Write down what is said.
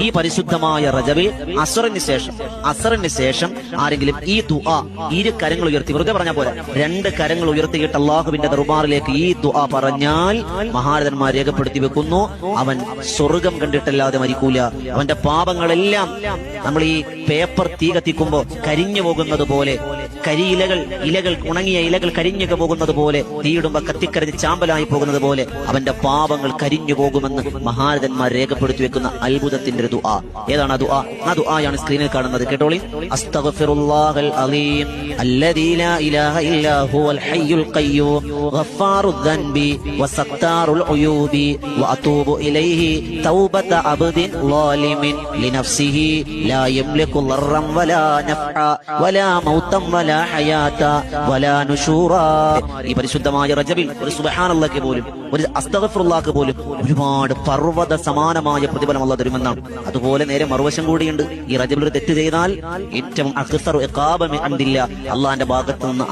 ഈ പരിശുദ്ധമായ റജബിൽ അസറിന് ശേഷം ആരെങ്കിലും ഈ ദുആ ഇരു കരങ്ങൾ ഉയർത്തി, വെറുതെ പറഞ്ഞാൽ പോലെ 2 കരങ്ങൾ ഉയർത്തിയിട്ട് അള്ളാഹുവിന്റെ ദർബാറിലേക്ക് ഈ ദുആ പറഞ്ഞാൽ മഹാരഥന്മാർ രേഖപ്പെടുത്തി വെക്കുന്നു, അവൻ സ്വർഗം കണ്ടിട്ടല്ലാതെ മരിക്കൂല. അവന്റെ പാപങ്ങളെല്ലാം നമ്മൾ ഈ പേപ്പർ തീ കത്തിക്കുമ്പോ കരിഞ്ഞു പോകുന്നത് പോലെ, ഇലകൾ ഉണങ്ങിയ ഇലകൾ കരിഞ്ഞു പോകുന്നത് പോലെ, തീയിടുമ്പോ കത്തിക്കരഞ്ഞ് ചാമ്പലായി പോകുന്നത് പോലെ അവന്റെ പാപങ്ങൾ കരിഞ്ഞു പോകുമെന്ന് മഹാരഥന്മാർ രേഖപ്പെടുത്തി വെക്കുന്ന അത്ഭുതത്തിന്റെ ഒരു ദുആ. ഏതാണ് ആ ദുആയാണ് സ്ക്രീനിൽ കാണുന്നത്. കേട്ടോളി. അസ്തഗ്ഫിറുല്ലാഹൽ അലീം അല്ലദീ ലാ ഇലാഹ ഇല്ലാ ഹുവൽ ഹയ്യുൽ ഖയ്യൂം ഗഫാറുദ് ദൻബി വസത്താറുൽ ഉയൂബി വഅതൂബു ഇലൈഹി തൗബത അബ്ദിൻ ളാലിമിൻ ലിനഫ്സിഹി ലാ യംലികു ളർറൻ വലാ നഫ്അ വലാ മൗതൻ വലാ ഹയാത വലാ നുശൂറാ. ഈ പരിശുദ്ധമായ റജബിൽ ഒരു സുബ്ഹാനല്ലാഹ് പോലും, ഒരു അസ്തഗ്ഫിറുല്ലാഹ് പോലും ഒരുപാട് പർവ്വത സമാനമായ പ്രതിഫലം അല്ലാഹ് തരുമെന്നാണ്. അതുപോലെ നേരെ മറുവശം കൂടിയുണ്ട്. ഈ റജബിൽ ഒരു തെറ്റ് ചെയ്താൽ ഏറ്റവും അക്സറു ഇഖാബ മിൻ അംദില്ലാഹ്, അള്ളാന്റെ ഭാഗത്ത് നിന്ന്